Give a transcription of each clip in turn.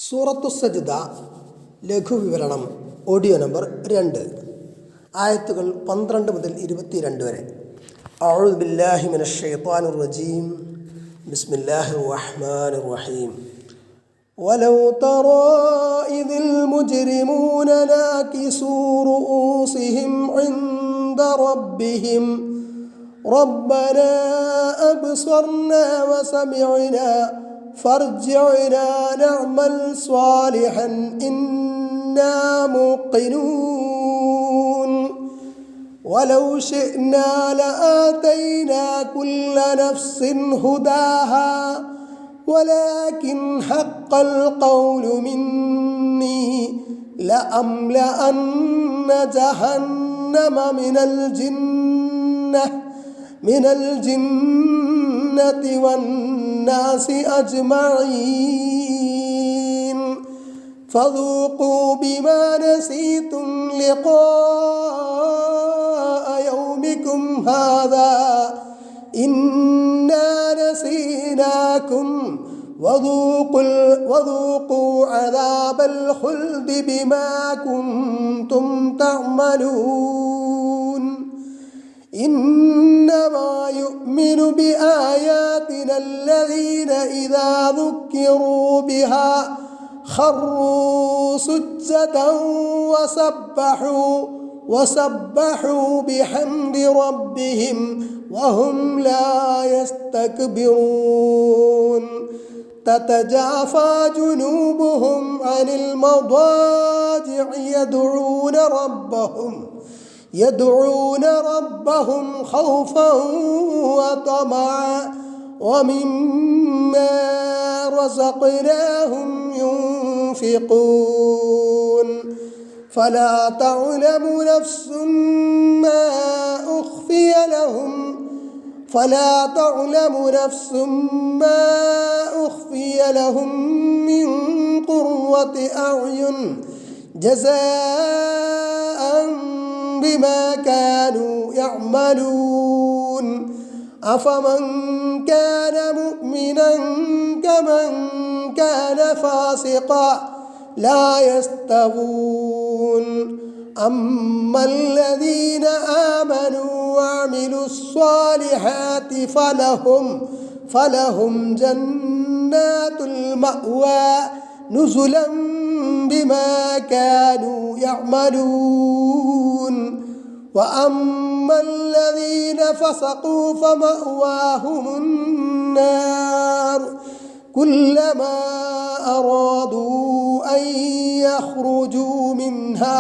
സൂറത്തു സജ്ദ ലഘുവിവരണം audio number 2 ആയത്തുകൾ 12 മുതൽ 22 വരെ. അഊദു ബില്ലാഹി മിനശ് ശൈത്വാനിർ റജീം. ബിസ്മില്ലാഹിർ റഹ്മാനിർ റഹീം. വലൗ തറാ ഇദിൽ മുജ്രിമൂന നാകിസൂ റൂസിഹിം ഇൻദ റബ്ബിഹിം റബ്ബനാ അബ്സർനാ വസമിഅനാ فارجعنا نعمل صالحا إنا موقنون ولو شئنا لآتينا كل نفس هداها ولكن حق القول مني لأملأن جهنم من الجنة والناس أجمعين فذوقوا بما نسيتم لقاء يومكم هذا إنا نسيناكم وذوقوا عذاب الخلد بما كنتم تعملون إنما يؤمن بآياتنا الذين إذا ذكروا بها خروا سجدا وسبحوا بحمد ربهم وهم لا يستكبرون تتجافى جنوبهم عن المضاجع يدعون ربهم خوفا وطمعا ومما رزقناهم ينفقون فلا تعلم نفس ما أخفي لهم من قرة أعين جزاء بما كانوا يعملون أفمن كان مؤمنا كمن كان فاسقا لا يستوون أما الذين آمنوا وعملوا الصالحات فلهم جنات المأوى نزلا بما كانوا يعملون وأما الذين فسقوا فمأواهم النار كلما أرادوا أن يخرجوا منها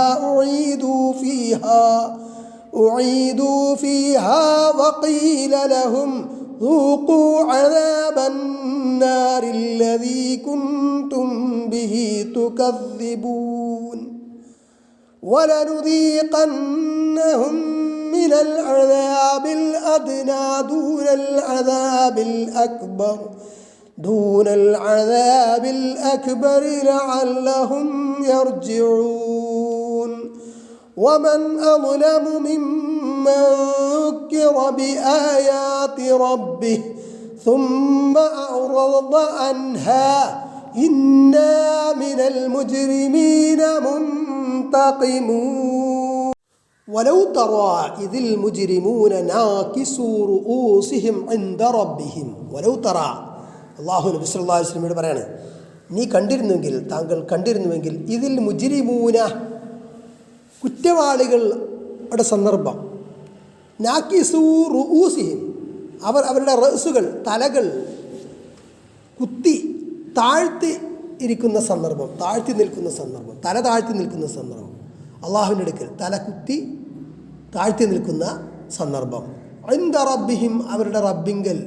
أعيدوا فيها وقيل لهم ذوقوا عذاب النار الذي كنتم به تكذبون ولنذيقنهم من العذاب الأدنى دون العذاب الأكبر لعلهم يرجعون ومن أظلم ممن ذكر بآيات ربه ثم أعرض عنها إنا من المجرمين منتقمون ولو ترى إذ المجرمون ناكسوا رؤوسهم عند ربهم ولو ترى അള്ളാഹു നബി സല്ലല്ലാഹു അലൈഹി വസല്ലമയോട് പറയാണ്, താങ്കൾ കണ്ടിരുന്നുവെങ്കിൽ ഇതിൽ മുജ്രിമൂന കുറ്റവാളികളുടെ സന്ദർഭം, നാക്കിസൂ റുഊസിഹിം അവരുടെ റഅസുകൾ തലകൾ കുത്തി താഴ്ത്തി നിൽക്കുന്ന സന്ദർഭം, തല താഴ്ത്തി നിൽക്കുന്ന സന്ദർഭം, അള്ളാഹുവിൻ്റെ അടുക്കൽ തല കുത്തി താഴ്ത്തി നിൽക്കുന്ന സന്ദർഭം. ഇൻദ റബ്ബിഹിം അവരുടെ റബ്ബിങ്കൽ,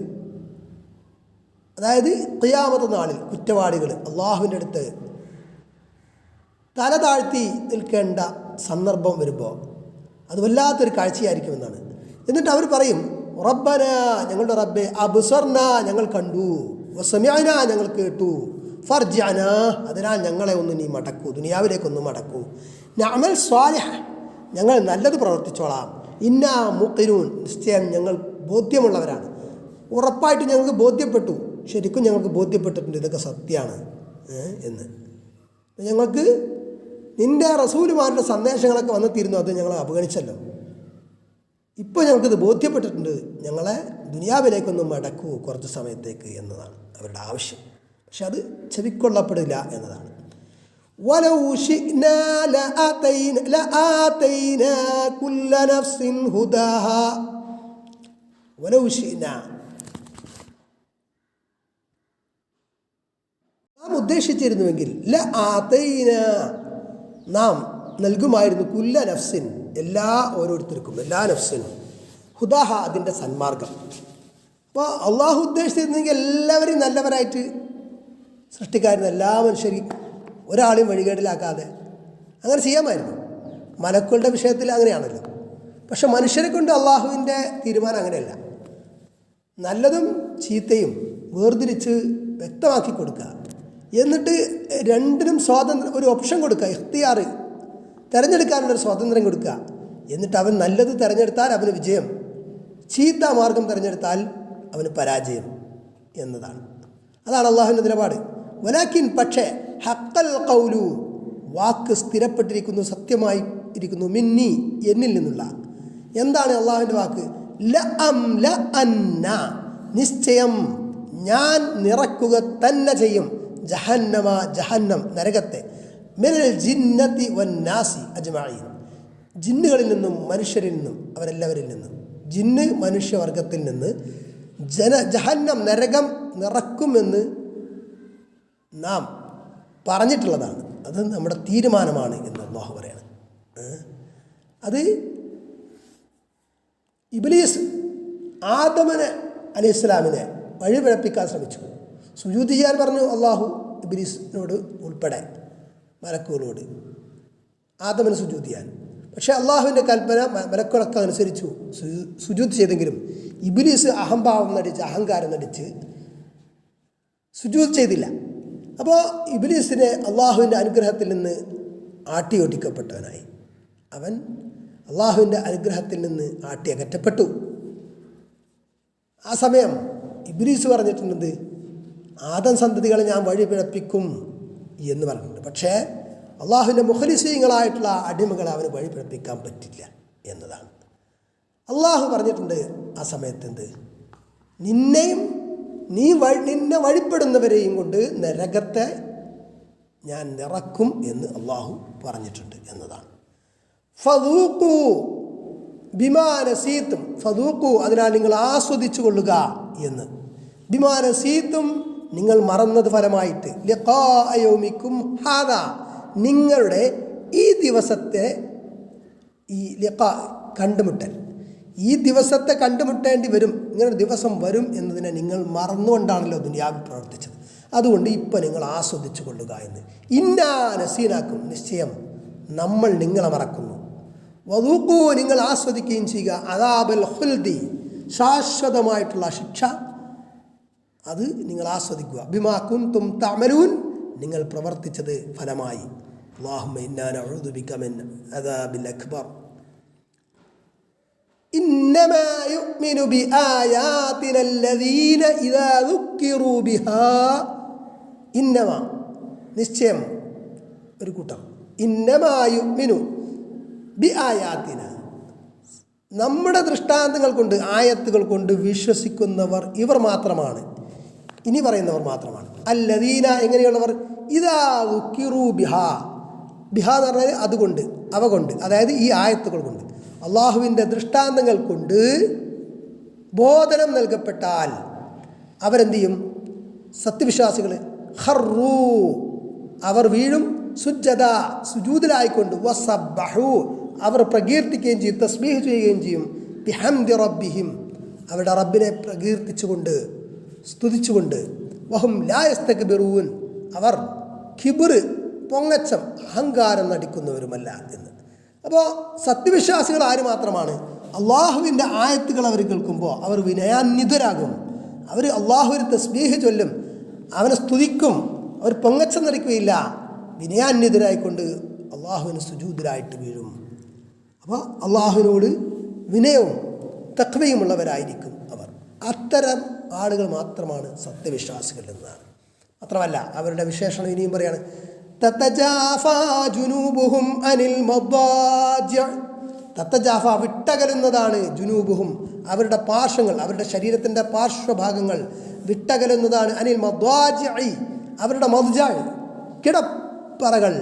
അതായത് ഖിയാമത്ത് നാളിൽ കുറ്റവാളികൾ അള്ളാഹുവിൻ്റെ അടുത്ത് തല താഴ്ത്തി നിൽക്കേണ്ട സന്ദർഭം വരുമ്പോൾ അത് വല്ലാത്തൊരു കാഴ്ചയായിരിക്കുമെന്നാണ്. എന്നിട്ട് അവർ പറയും, റബ്ബന ഞങ്ങളുടെ റബ്ബെ, അബ്സർന ഞങ്ങൾ കണ്ടു, വസമിഅന ഞങ്ങൾ കേട്ടു, ഫർജിഅന അതിനാൽ ഞങ്ങളെ ഒന്ന് നീ മടക്കൂ, ദുനിയാവിലേക്കൊന്ന് മടക്കൂ, നഅമൽ സ്വാലിഹ ഞങ്ങൾ നല്ലത് പ്രവർത്തിച്ചോളാം, ഇന്നാ മുഖിനൂൻ നിശ്ചയം ഞങ്ങൾ ബോധ്യമുള്ളവരാണ്, ഉറപ്പായിട്ട് ഞങ്ങൾക്ക് ബോധ്യപ്പെട്ടു, ശരിക്കും ഞങ്ങൾക്ക് ബോധ്യപ്പെട്ടിട്ടുണ്ട് ഇതൊക്കെ സത്യമാണ് എന്ന്. ഞങ്ങൾക്ക് നിൻ്റെ റസൂലുമാരുടെ സന്ദേശങ്ങളൊക്കെ വന്നെത്തിയിരുന്നു, അത് ഞങ്ങൾ അവഗണിച്ചല്ലോ. ഇപ്പോൾ ഞങ്ങൾക്കിത് ബോധ്യപ്പെട്ടിട്ടുണ്ട്, ഞങ്ങളെ ദുനിയാവിലേക്കൊന്നും മടക്കൂ കുറച്ച് സമയത്തേക്ക് എന്നതാണ് അവരുടെ ആവശ്യം. പക്ഷെ അത് ചെവിക്കൊള്ളപ്പെടില്ല എന്നതാണ്. വലൗ ശിഅ്നാ ലആതൈനാ കുല്ല നഫ്സിൻ ഹുദാഹാ. വലൗ ശിഅ്നാ, നാം ഉദ്ദേശിച്ചിരുന്നുവെങ്കിൽ ലആതൈനാ, നാം നൽകുമായിരുന്നു കുല്ല നഫ്സിൻ, എല്ലാ ഓരോരുത്തർക്കും, എല്ലാ നഫ്സിനും ഹുദാഹ, അതിൻ്റെ സന്മാർഗം. അപ്പോൾ അള്ളാഹു ഉദ്ദേശിച്ചിരുന്നെങ്കിൽ എല്ലാവരെയും നല്ലവരായിട്ട് സൃഷ്ടിക്കായിരുന്നു, എല്ലാ മനുഷ്യരെയും ഒരാളെയും വഴികേടിലാക്കാതെ അങ്ങനെ ചെയ്യാമായിരുന്നു. മലക്കുകളുടെ വിഷയത്തിൽ അങ്ങനെയാണല്ലോ. പക്ഷെ മനുഷ്യരെ കൊണ്ട് അള്ളാഹുവിൻ്റെ തീരുമാനം അങ്ങനെയല്ല. നല്ലതും ചീത്തയും വേർതിരിച്ച് വ്യക്തമാക്കി കൊടുക്കുക, എന്നിട്ട് രണ്ടിനും സ്വാതന്ത്ര്യം, ഒരു ഓപ്ഷൻ കൊടുക്കുക, ഇഖ്തിയാർ, തിരഞ്ഞെടുക്കാനുള്ളൊരു സ്വാതന്ത്ര്യം കൊടുക്കുക. എന്നിട്ട് അവൻ നല്ലത് തിരഞ്ഞെടുത്താൽ അവന് വിജയം, ചീത്ത മാർഗം തിരഞ്ഞെടുത്താൽ അവന് പരാജയം എന്നതാണ്. അതാണ് അള്ളാഹുവിൻ്റെ നിലപാട്. വലാക്കിൻ, പക്ഷേ ഹഖൽ ഖൗലു, വാക്ക് സ്ഥിരപ്പെട്ടിരിക്കുന്നു, സത്യമായി ഇരിക്കുന്നു, മിന്നി, എന്നിൽ നിന്നുള്ള. എന്താണ് അള്ളാഹുവിൻ്റെ വാക്ക്? ലഅംലഅന്ന, നിശ്ചയം ഞാൻ നിറക്കുക തന്നെ ചെയ്യും, ജഹന്നമ, ജഹന്നം, നരകത്തെ, മിനൽ ജിന്നതി വന്നാസി അജ്മഈൻ, ജിന്നുകളിൽ നിന്നും മനുഷ്യരിൽ നിന്നും, അവരെല്ലാവരിൽ നിന്നും, ജിന്ന് മനുഷ്യവർഗത്തിൽ നിന്ന് ജഹന്നം, നരകം നിറക്കുമെന്ന് നാം പറഞ്ഞിട്ടുള്ളതാണ്. അത് നമ്മുടെ തീരുമാനമാണ് എന്ന് അല്ലാഹു പറയാണ്. അത് ഇബ്ലീസ് ആദം അലൈഹിസ്സലാമിനെ വഴിപിഴപ്പിക്കാൻ ശ്രമിച്ചു. സുജൂദ് ചെയ്യാൻ പറഞ്ഞു അള്ളാഹു ഇബ്ലീസിനോട് ഉൾപ്പെടെ മലക്കുകളോട്, ആദമിന് സുജൂദ് ചെയ്യാൻ. പക്ഷേ അള്ളാഹുവിൻ്റെ കൽപ്പന മലക്കുകളൊക്കെ അനുസരിച്ചു, സുജൂദ് ചെയ്തെങ്കിലും ഇബ്ലീസ് അഹംഭാവം നടിച്ച്, അഹങ്കാരം നടിച്ച് സുജൂദ് ചെയ്തില്ല. അപ്പോൾ ഇബ്ലീസിനെ അള്ളാഹുവിൻ്റെ അനുഗ്രഹത്തിൽ നിന്ന് ആട്ടിയൊട്ടിക്കപ്പെട്ടവനായി. അവൻ അള്ളാഹുവിൻ്റെ അനുഗ്രഹത്തിൽ നിന്ന് ആട്ടി അകറ്റപ്പെട്ടു. ആ സമയം ഇബ്ലീസ് പറഞ്ഞിട്ടുണ്ട്, ആദം സന്തതികളെ ഞാൻ വഴി പിഴപ്പിക്കും എന്ന് പറഞ്ഞിട്ടുണ്ട്. പക്ഷേ അള്ളാഹുവിൻ്റെ മുഖലിസീങ്ങളായിട്ടുള്ള അടിമകളെ അവന് വഴി പിഴപ്പിക്കാൻ പറ്റില്ല എന്നതാണ്. അള്ളാഹു പറഞ്ഞിട്ടുണ്ട് ആ സമയത്ത് എന്ത്, നിന്നെയും നിന്നെ വഴിപ്പെടുന്നവരെയും കൊണ്ട് നരകത്തെ ഞാൻ നിറക്കും എന്ന് അള്ളാഹു പറഞ്ഞിട്ടുണ്ട് എന്നതാണ്. ഫദൂഖു ബിമാ നസീതും, ഫദൂഖു അതിനാൽ നിങ്ങൾ ആസ്വദിച്ചു കൊള്ളുക എന്ന്, ബിമാ നസീതും നിങ്ങൾ മറന്നത് ഫലമായിട്ട്, ലിഖാഅ യൗമിക്കും ഹാദാ, നിങ്ങളുടെ ഈ ദിവസത്തെ, ഈ ലിഖാ കണ്ടുമുട്ടൽ, ഈ ദിവസത്തെ കണ്ടുമുട്ടേണ്ടി വരും, ഇങ്ങനെ ദിവസം വരും എന്നതിനെ നിങ്ങൾ മറന്നുകൊണ്ടാണല്ലോ ദുനിയാവിൽ പ്രവർത്തിച്ചത്. അതുകൊണ്ട് ഇപ്പം നിങ്ങൾ ആസ്വദിച്ചു കൊള്ളുക എന്ന്. ഇന്നാ നസീനാക്കും, നിശ്ചയം നമ്മൾ നിങ്ങളെ മറക്കുന്നു. വദൂഖൂ, നിങ്ങൾ ആസ്വദിക്കുകയും ചെയ്യുക, അദാബൽ ഖുൽദി, ശാശ്വതമായിട്ടുള്ള ശിക്ഷ, അത് നിങ്ങൾ ആസ്വദിക്കുക. ബിമാ കുൻതും തഅമലൂൻ, നിങ്ങൾ പ്രവർത്തിച്ചത് ഫലമായി. അല്ലാഹുമ്മ ഇന്നാ നഊദു ബിക മിൻ അദാബിൽ അക്ബർ. ഇന്നമാ യുഅ്മിനു ബിആയാതിന അല്ലദീന ഇദാ ദുക്കിറൂ ബിഹാ, ഇന്നമാ, നിശ്ചയം, ഒരു കൂട്ടം, ഇന്നമാ യുഅ്മിനു ബിആയാതിന, നമ്മുടെ ദൃഷ്ടാന്തങ്ങൾ കൊണ്ട്, ആയത്തുകൾ കൊണ്ട് വിശ്വസിക്കുന്നവർ ഇവർ മാത്രമാണ്, ഇനി പറയുന്നവർ മാത്രമാണ്. അല്ലദീന, എങ്ങനെയുള്ളവർ? ഇദാ ദുക്കിറൂ ബിഹാ, ബിഹാ എന്ന് പറഞ്ഞാൽ അതുകൊണ്ട്, അവ കൊണ്ട്, അതായത് ഈ ആയത്തുകൾ കൊണ്ട്, അള്ളാഹുവിൻ്റെ ദൃഷ്ടാന്തങ്ങൾ കൊണ്ട് ബോധനം നൽകപ്പെട്ടാൽ അവരെന്ത് ചെയ്യും? സത്യവിശ്വാസികൾ ഖർറൂ, അവർ വീഴും, സുജ്ജദ, സുജൂദിലായിക്കൊണ്ട്, വസബ്ബഹു, അവർ പ്രകീർത്തിക്കുകയും ചെയ്യും, തസ്ബീഹ് ചെയ്യുകയും ചെയ്യും, ബിഹംദി റബ്ബിഹിം, അവരുടെ റബ്ബിനെ പ്രകീർത്തിച്ചുകൊണ്ട്, സ്തുതിച്ചുകൊണ്ട്, വഹും ലാ യസ്തക്ബിറൂൻ, അവർ കിബ്ർ, പൊങ്ങച്ചം, അഹങ്കാരം നടിക്കുന്നവരുമല്ല എന്ന്. അപ്പോൾ സത്യവിശ്വാസികൾ ആര് മാത്രമാണ്? അള്ളാഹുവിൻ്റെ ആയത്തുകൾ അവർ കേൾക്കുമ്പോൾ അവർ വിനയാന്വിതരാകും, അവർ അള്ളാഹുവിന് തസ്ബീഹ് ചൊല്ലും, അവനെ സ്തുതിക്കും, അവർ പൊങ്ങച്ചം നടിക്കുകയില്ല, വിനയാന്വിതരായിക്കൊണ്ട് അള്ളാഹുവിന് സുജൂദിലായിട്ട് വീഴും. അപ്പോൾ അള്ളാഹുവിനോട് വിനയവും തഖ്വയുമുള്ളവരായിരിക്കും അവർ. അത്തരം ആളുകൾ മാത്രമാണ് സത്യവിശ്വാസികൾ എന്നതാണ്. മാത്രമല്ല അവരുടെ വിശേഷണം ഇനിയും പറയാണ്, തതജാഫാ ജുനൂബുഹും അനിൽ മദ്വാജിഅ. തതജാഫ വിട്ടകലുന്നതാണ്, ജുനൂബുഹും അവരുടെ പാർശ്വങ്ങൾ, അവരുടെ ശരീരത്തിൻ്റെ പാർശ്വഭാഗങ്ങൾ വിട്ടകലുന്നതാണ്, അനിൽ മദ്വാജിഇ അവരുടെ മദ്ജഅ കിടപ്പറകൾ,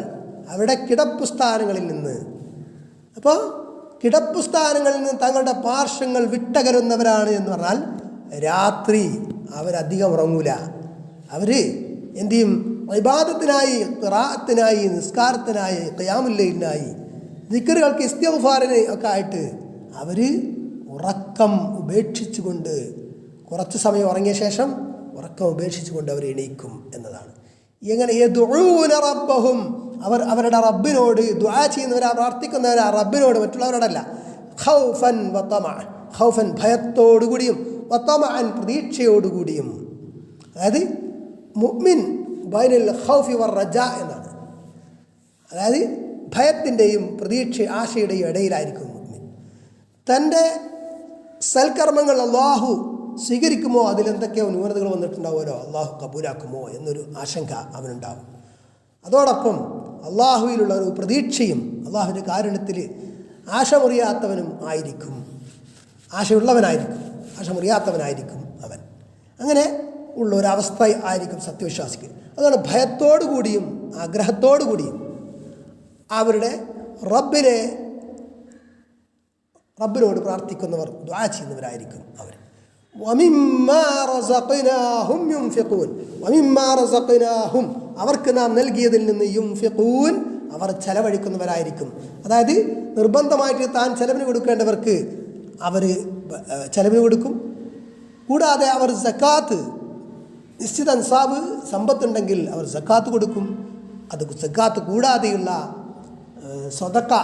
അവരുടെ കിടപ്പുസ്ഥാനങ്ങളിൽ നിന്ന്. അപ്പോൾ കിടപ്പുസ്ഥാനങ്ങളിൽ നിന്ന് തങ്ങളുടെ പാർശ്വങ്ങൾ വിട്ടകലുന്നവരാണ് എന്ന് പറഞ്ഞാൽ രാത്രി അവരധികം ഉറങ്ങൂല. അവർ എന്തു ചെയ്യും? ഇബാദത്തിനായി, ഖിറാഅത്തിനായി, നിസ്കാരത്തിനായി, ഖിയാമുൽ ലൈലിനായി, ദിക്റുകൾക്ക്, ഇസ്തിഗ്ഫാറിന് ഒക്കെ ആയിട്ട് അവർ ഉറക്കം ഉപേക്ഷിച്ചുകൊണ്ട്, കുറച്ച് സമയം ഉറങ്ങിയ ശേഷം ഉറക്കം ഉപേക്ഷിച്ചുകൊണ്ട് അവർ എണീക്കും എന്നതാണ്. എങ്ങനെ? യദ്ഊന റബ്ബഹും അവർ അവരുടെ റബ്ബിനോട് ദുആ ചെയ്യുന്നവരാ, പ്രാർത്ഥിക്കുന്നവരാ റബ്ബിനോട്, മറ്റുള്ളവരോടല്ല. ഖൗഫൻ വതമഅ, ഖൗഫൻ ഭയത്തോടുകൂടിയും, വതമഅൻ പ്രതീക്ഷയോടുകൂടിയും. അതായത് മുഅ്മിൻ ബൈനൽ ഖൗഫി വറജാ എന്നാണ്. അതായത് ഭയത്തിൻ്റെയും ആശയുടെയും ഇടയിലായിരിക്കും മുഅ്മിൻ. തൻ്റെ സൽക്കർമ്മങ്ങൾ അള്ളാഹു സ്വീകരിക്കുമോ, അതിലെന്തൊക്കെയോ ന്യൂനതകൾ വന്നിട്ടുണ്ടാവുമല്ലോ, അള്ളാഹു കബൂലാക്കുമോ എന്നൊരു ആശങ്ക അവനുണ്ടാവും. അതോടൊപ്പം അള്ളാഹുവിലുള്ള ഒരു പ്രതീക്ഷയും, അള്ളാഹുവിൻ്റെ കാരുണ്യത്തിൽ ആശമുറിയാത്തവനും ആയിരിക്കും, ആശമുറിയാത്തവനായിരിക്കും അവൻ. അങ്ങനെ ഉള്ള ഒരവസ്ഥ ആയിരിക്കും സത്യവിശ്വാസിക്ക്. അതുകൊണ്ട് ഭയത്തോടു കൂടിയും ആഗ്രഹത്തോടു കൂടിയും അവരുടെ റബ്ബിനോട് പ്രാർത്ഥിക്കുന്നവർ, ദുആ ചെയ്യുന്നവരായിരിക്കും അവർ. വമിമ്മാ റസഖ്നാഹും യുൻഫിഖൂൻ, വമിമ്മാ റസഖ്നാഹും അവർക്ക് നാം നൽകിയതിൽ നിന്ന് യുൻഫിഖൂൻ അവർ ചെലവഴിക്കുന്നവരായിരിക്കും. അതായത് നിർബന്ധമായിട്ട് താൻ ചെലവിന് കൊടുക്കേണ്ടവർക്ക് അവർ ചെലവിന് കൊടുക്കും. കൂടാതെ അവർ സക്കാത്ത്, നിശ്ചിത നിസാബ് സമ്പത്തുണ്ടെങ്കിൽ അവർ സക്കാത്ത് കൊടുക്കും. അത് സക്കാത്ത് കൂടാതെയുള്ള സ്വതക്ക,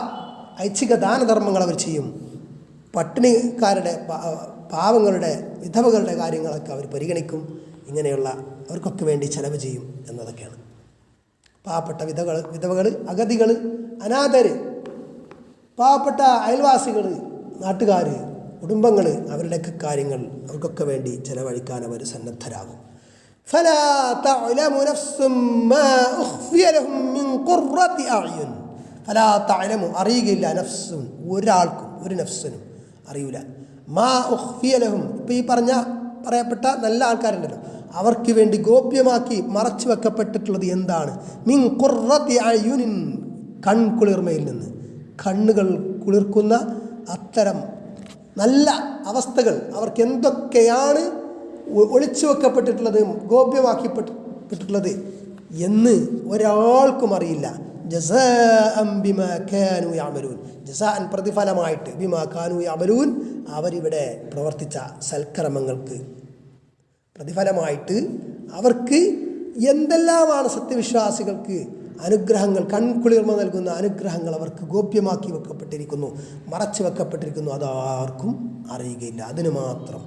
ഐച്ഛിക ദാനധർമ്മങ്ങൾ അവർ ചെയ്യും. പട്ടിണിക്കാരുടെ, പാവങ്ങളുടെ, വിധവകളുടെ കാര്യങ്ങളൊക്കെ അവർ പരിഗണിക്കും. ഇങ്ങനെയുള്ള അവർക്കൊക്കെ വേണ്ടി ചെലവ് ചെയ്യും എന്നതൊക്കെയാണ്. പാവപ്പെട്ട വിധവകൾ, അഗതികൾ, അനാഥർ, പാവപ്പെട്ട അയൽവാസികൾ, നാട്ടുകാർ, കുടുംബങ്ങൾ, അവരുടെയൊക്കെ കാര്യങ്ങൾ അവർക്കൊക്കെ വേണ്ടി ചെലവഴിക്കാൻ അവർ സന്നദ്ധരാകും. ഫലാ തഅലമു നഫ്സും മാ ഉഖ്ഫിയ ലഹും മിൻ ഖുർറത്തി അഅ്യുൻ. ഫലാ തഅലമു അറിയുകയില്ല, നഫ്സും ഒരാൾക്കും, ഒരു നഫ്സിനും അറിയില്ല, മാ ഉഖ്ഫിയ ലഹും ഇപ്പോൾ ഈ പറയപ്പെട്ട നല്ല ആൾക്കാരുണ്ടല്ലോ, അവർക്ക് വേണ്ടി ഗോപ്യമാക്കി മറച്ചു വെക്കപ്പെട്ടിട്ടുള്ളത് എന്താണ്? മിൻ ഖുർറത്തി അഅ്യുനിൻ കൺകുളിർമയിൽ നിന്ന്, കണ്ണുകൾ കുളിർക്കുന്ന അത്തരം നല്ല അവസ്ഥകൾ അവർക്ക് എന്തൊക്കെയാണ് ഒളിച്ചു വെക്കപ്പെട്ടിട്ടുള്ളത്, ഗോപ്യമാക്കിപ്പെട്ടിട്ടുള്ളത് എന്ന് ഒരാൾക്കും അറിയില്ല. ജസാഅൻ ബിമാ കാനൂ യഅമലൂൻ, ജസാഅൻ പ്രതിഫലമായിട്ട്, ബിമാ കാനൂ യഅമലൂൻ അവരിവിടെ പ്രവർത്തിച്ച സൽക്കർമ്മങ്ങൾക്ക് പ്രതിഫലമായിട്ട് അവർക്ക് എന്തെല്ലാമാണ് സത്യവിശ്വാസികൾക്ക് അനുഗ്രഹങ്ങൾ, കൺകുളിർമ നൽകുന്ന അനുഗ്രഹങ്ങൾ അവർക്ക് ഗോപ്യമാക്കി വെക്കപ്പെട്ടിരിക്കുന്നു, മറച്ചു വെക്കപ്പെട്ടിരിക്കുന്നു, അതാർക്കും അറിയുകയില്ല. അതിന് മാത്രം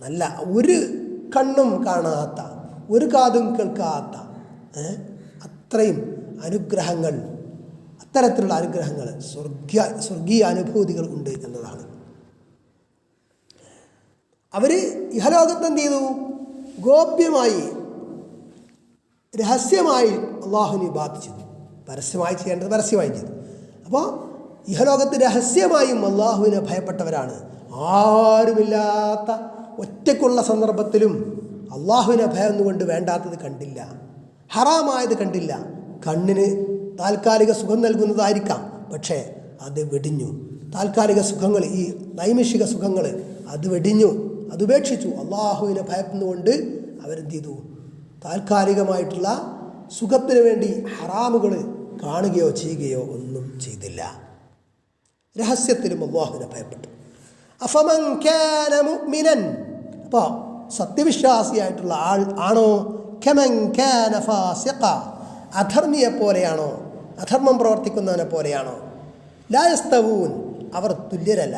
നല്ല ഒരു കണ്ണും കാണാത്ത, ഒരു കാതും കേൾക്കാത്ത അത്രയും അനുഗ്രഹങ്ങൾ, അത്തരത്തിലുള്ള അനുഗ്രഹങ്ങൾ, സ്വർഗീയ അനുഭൂതികൾ ഉണ്ട് എന്നതാണ്. അവർ ഇഹലോകത്ത് എന്ത് ചെയ്തു? ഗോപ്യമായി, രഹസ്യമായി അള്ളാഹുവിനെ ഇബാദത്ത് ചെയ്തു. പരസ്യമായി ചെയ്യേണ്ടത് പരസ്യമായി ചെയ്തു. അപ്പോൾ ഇഹലോകത്ത് രഹസ്യമായും അള്ളാഹുവിനെ ഭയപ്പെട്ടവരാണ്. ആരുമില്ലാത്ത ഒറ്റയ്ക്കുള്ള സന്ദർഭത്തിലും അള്ളാഹുവിനെ ഭയന്നുകൊണ്ട് വേണ്ടാത്തത് കണ്ടില്ല, ഹറാമായത് കണ്ടില്ല. കണ്ണിന് താൽക്കാലിക സുഖം നൽകുന്നതായിരിക്കാം, പക്ഷേ അത് വെടിഞ്ഞു. താൽക്കാലിക സുഖങ്ങൾ, ഈ നൈമിഷിക സുഖങ്ങൾ അത് വെടിഞ്ഞു, അതുപേക്ഷിച്ചു. അള്ളാഹുവിനെ ഭയന്നുകൊണ്ട് അവരെന്ത് ചെയ്തു? താൽക്കാലികമായിട്ടുള്ള സുഖത്തിന് വേണ്ടി ഹറാമുകൾ കാണുകയോ ചെയ്യുകയോ ഒന്നും ചെയ്തില്ല. രഹസ്യത്തിലും അള്ളാഹുവിനെ ഭയപ്പെട്ടു. അഫമൻ കാന മുഅ്മിനൻ, അപ്പോൾ സത്യവിശ്വാസിയായിട്ടുള്ള ആൾ ആണോ? കമൻ കാന ഫാസിഖ, അധർമ്മിയെ പോലെയാണോ? അധർമ്മം പ്രവർത്തിക്കുന്നവനെ പോലെയാണോ? ലാ യസ്തവൂൻ, അവർ തുല്യരല്ല.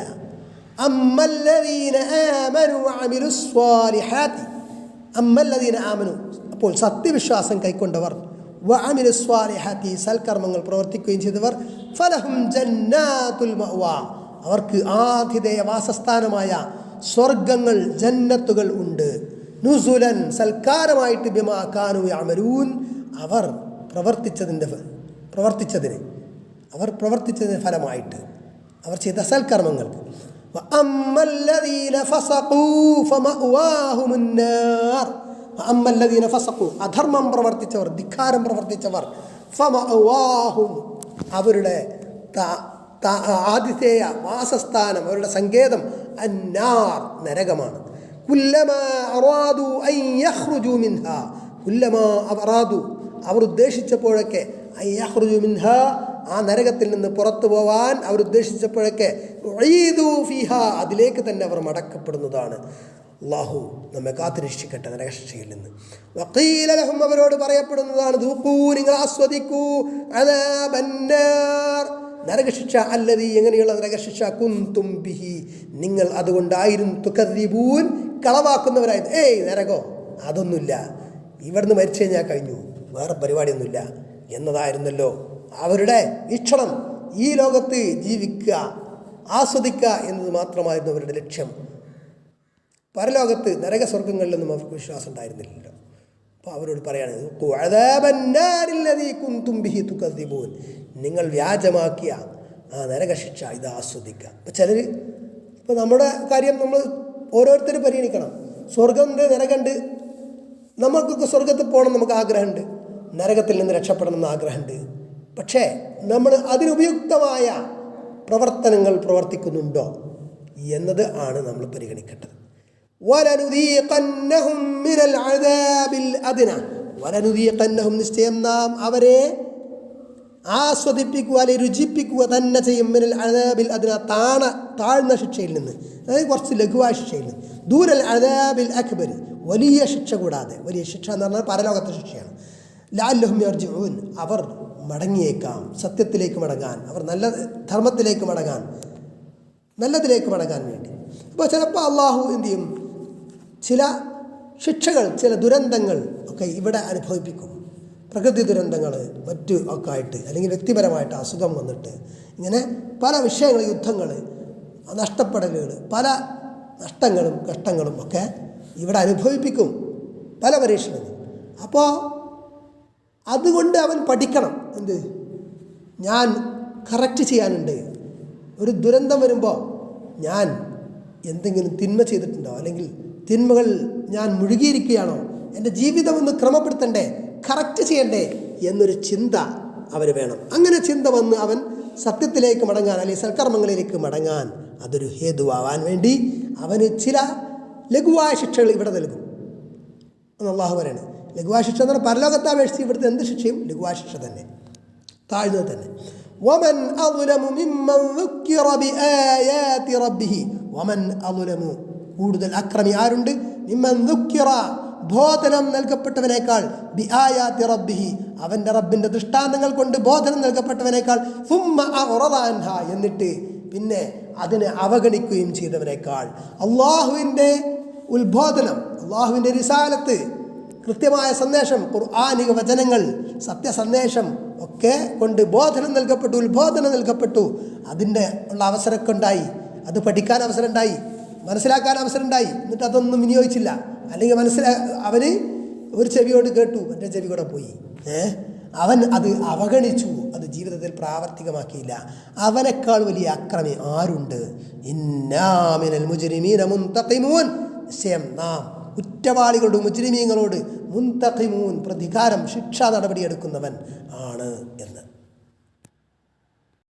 അമ്മല്ലദീന ആമനു വഅമിലുസ് സ്വാലിഹാത്തി, അമ്മല്ലദീന ആമനു, അപ്പോൾ സത്യവിശ്വാസം കൈക്കൊണ്ടവർ, വഅമിലുസ് സ്വാലിഹാത്തി സൽക്കർമ്മങ്ങൾ പ്രവർത്തിക്കുകയും ചെയ്തവർ, ഫലഹും ജന്നാത്തുൽ മഅ്വാ, അവർക്ക് ആതിഥേയ വാസസ്ഥാനമായ സ്വർഗങ്ങൾ, ജന്നത്തുകൾ ഉണ്ട്. നുസുലൻ സൽക്കാരമായിട്ട്, ബിമാ കാനൂ യഅമലൂൻ അവർ പ്രവർത്തിച്ചതിന് ഫലമായിട്ട് അവർ ചെയ്ത സൽക്കർമ്മങ്ങൾക്ക്. അധർമ്മം പ്രവർത്തിച്ചവർ, ധിക്കാരം പ്രവർത്തിച്ചവർ, അവരുടെ ആതിഥേയ വാസസ്ഥാനം, അവരുടെ സങ്കേതം അന്നാർ, നരകമാണ്. അവർ ഉദ്ദേശിച്ചപ്പോഴൊക്കെ ആ നരകത്തിൽ നിന്ന് പുറത്തു പോവാൻ അവർ ഉദ്ദേശിച്ചപ്പോഴൊക്കെ അതിലേക്ക് തന്നെ അവർ മടക്കപ്പെടുന്നതാണ്. അല്ലാഹു നമ്മെ കാത്തുരക്ഷിക്കട്ടെ നരകശിക്ഷയിൽ നിന്ന്. വഖീല ലഹും, അവരോട് പറയപ്പെടുന്നതാണ്, ദൂഖൂ, നിങ്ങൾ ആസ്വദിക്കൂ, അദാബന്നാർ, നരകശിക്ഷ, അല്ലദീ, എങ്ങനെയുള്ള നരകശിക്ഷ, കുന്തും ബിഹി, നിങ്ങൾ അതുകൊണ്ടായിരുന്നു, തുകദ്ദിബൂൻ, കളവാക്കുന്നവരായിരുന്നു. നരകോ, അതൊന്നുമില്ല, ഇവിടുന്ന് മരിച്ചു കഴിഞ്ഞാൽ കഴിഞ്ഞു, വേറെ പരിപാടിയൊന്നുമില്ല എന്നതായിരുന്നല്ലോ അവരുടെ വീക്ഷണം. ഈ ലോകത്ത് ജീവിക്കുക, ആസ്വദിക്കുക എന്നത് മാത്രമായിരുന്നു അവരുടെ ലക്ഷ്യം. പരലോകത്ത് നരകസ്വർഗങ്ങളിലൊന്നും അവർക്ക് വിശ്വാസം ഉണ്ടായിരുന്നില്ലല്ലോ. അപ്പോൾ അവരോട് പറയാണ്, നിങ്ങൾ വ്യാജമാക്കിയ ആ നരകശിക്ഷ ഇത് ആസ്വദിക്കുക. അപ്പോൾ ചിലർ, ഇപ്പോൾ നമ്മുടെ കാര്യം നമ്മൾ ഓരോരുത്തരും പരിഗണിക്കണം. സ്വർഗമുണ്ട്, നരകമുണ്ട്. നമ്മൾക്കൊക്കെ സ്വർഗത്തിൽ പോകണം, നമുക്ക് ആഗ്രഹമുണ്ട്. നരകത്തിൽ നിന്ന് രക്ഷപ്പെടണമെന്ന് ആഗ്രഹമുണ്ട്. പക്ഷേ നമ്മൾ അതിനുപയുക്തമായ പ്രവർത്തനങ്ങൾ പ്രവർത്തിക്കുന്നുണ്ടോ എന്നത് ആണ് നമ്മൾ പരിഗണിക്കേണ്ടത്. നിശ്ചയം നാം അവരെ ആസ്വദിപ്പിക്കുക, അല്ലെങ്കിൽ രുചിപ്പിക്കുക തന്നെ ചെയ്യും, മിനൽ അദാബിൽ അദ്ന, താഴ്ന്ന ശിക്ഷയിൽ നിന്ന്, അതായത് കുറച്ച് ലഘുവായ ശിക്ഷയിൽ നിന്ന്, ദൂനൽ അദാബിൽ അക്ബർ, വലിയ ശിക്ഷ കൂടാതെ. വലിയ ശിക്ഷ എന്ന് പറഞ്ഞാൽ പരലോകത്തെ ശിക്ഷയാണ്. ലഅല്ലഹും യർജിഊൻ, അവർ മടങ്ങിയേക്കാം, സത്യത്തിലേക്ക് മടങ്ങാൻ, അവർ നല്ല ധർമ്മത്തിലേക്ക് മടങ്ങാൻ, നല്ലതിലേക്ക് മടങ്ങാൻ വേണ്ടി. അപ്പോൾ ചിലപ്പോൾ അള്ളാഹു എന്തു ചെയ്യും, ചില ശിക്ഷകൾ, ചില ദുരന്തങ്ങൾ ഒക്കെ ഇവിടെ അനുഭവിപ്പിക്കും. പ്രകൃതി ദുരന്തങ്ങൾ മറ്റു ഒക്കെ ആയിട്ട്, അല്ലെങ്കിൽ വ്യക്തിപരമായിട്ട് അസുഖം വന്നിട്ട്, ഇങ്ങനെ പല വിഷയങ്ങൾ, യുദ്ധങ്ങൾ, നഷ്ടപ്പെടലുകൾ, പല നഷ്ടങ്ങളും കഷ്ടങ്ങളും ഒക്കെ ഇവിടെ അനുഭവിപ്പിക്കും, പല പരീക്ഷണങ്ങൾ. അപ്പോൾ അതുകൊണ്ട് അവൻ പഠിക്കണം, എന്ത്, ഞാൻ കറക്റ്റ് ചെയ്യാനുണ്ട്. ഒരു ദുരന്തം വരുമ്പോൾ ഞാൻ എന്തെങ്കിലും തിന്മ ചെയ്തിട്ടുണ്ടോ, അല്ലെങ്കിൽ തിന്മകൾ ഞാൻ മുഴുകിയിരിക്കുകയാണോ, എൻ്റെ ജീവിതം ഒന്ന് ക്രമപ്പെടുത്തണ്ടേ, കറക്റ്റ് ചെയ്യണ്ടേ എന്നൊരു ചിന്ത അവന് വേണം. അങ്ങനെ ചിന്ത വന്ന് അവൻ സത്യത്തിലേക്ക് മടങ്ങാൻ, അല്ലെങ്കിൽ സൽക്കർമ്മങ്ങളിലേക്ക് മടങ്ങാൻ അതൊരു ഹേതുവാൻ വേണ്ടി അവന് ചില ലഘുവായ ശിക്ഷകൾ ഇവിടെ നൽകും എന്ന് അല്ലാഹു പറയണേ. ലഘുവായ ശിക്ഷ എന്ന് പറഞ്ഞാൽ പരലോകത്തെ അപേക്ഷിച്ച് ഇവിടുത്തെ എന്ത് ശിക്ഷയും ലഘുവായ ശിക്ഷ തന്നെ, താഴ്ന്നത് തന്നെ. വമൻ അദ്ലമു മിമ്മൻ ദുക്കിറ ബിആയാതി റബ്ബിഹി, വമൻ അദ്ലമു, കൂടുതൽ അക്രമി ആരുണ്ട്, മിമ്മൻ ദുക്കിറ, ബോധനം നൽകപ്പെട്ടവനേക്കാൾ, ബിആയാതി റബ്ബിഹി, അവൻ്റെ റബ്ബിൻ്റെ ദൃഷ്ടാന്തങ്ങൾ കൊണ്ട് ബോധനം നൽകപ്പെട്ടവനേക്കാൾ, സുമ്മ അഅറദ അൻഹാ, എന്നിട്ട് പിന്നെ അതിനെ അവഗണിക്കുകയും ചെയ്തവനേക്കാൾ. അള്ളാഹുവിൻ്റെ ഉത്ബോധനം, അള്ളാഹുവിൻ്റെ റിസാലത്ത്, കൃത്യമായ സന്ദേശം, ഖുർആനിക വചനങ്ങൾ, സത്യസന്ദേശം ഒക്കെ കൊണ്ട് ബോധനം നൽകപ്പെട്ടു, ഉത്ബോധനം നൽകപ്പെട്ടു. അതിൻ്റെ ഉള്ള അവസരമൊക്കെ ഉണ്ടായി, അത് പഠിക്കാൻ അവസരം ഉണ്ടായി, മനസ്സിലാക്കാൻ അവസരം ഉണ്ടായി. എന്നിട്ട് അതൊന്നും വിനിയോഗിച്ചില്ല, അല്ലെങ്കിൽ അവന് ഒരു ചെവിയോട് കേട്ടു, മറ്റേ ചെവി കൂടെ പോയി. അവൻ അത് അവഗണിച്ചു, അത് ജീവിതത്തിൽ പ്രാവർത്തികമാക്കിയില്ല. അവനേക്കാൾ വലിയ അക്രമി ആരുണ്ട്? ഇന്നാ മിനൽ മുജ്രിമീന മുൻതഖിമൂൻ, നിശ്ചയം നാം കുറ്റവാളികളോട്, മുജ്രിമീങ്ങളോട് മുൻതഖിമൂൻ, പ്രതികാരം, ശിക്ഷാ നടപടിയെടുക്കുന്നവൻ ആണ് എന്ന്.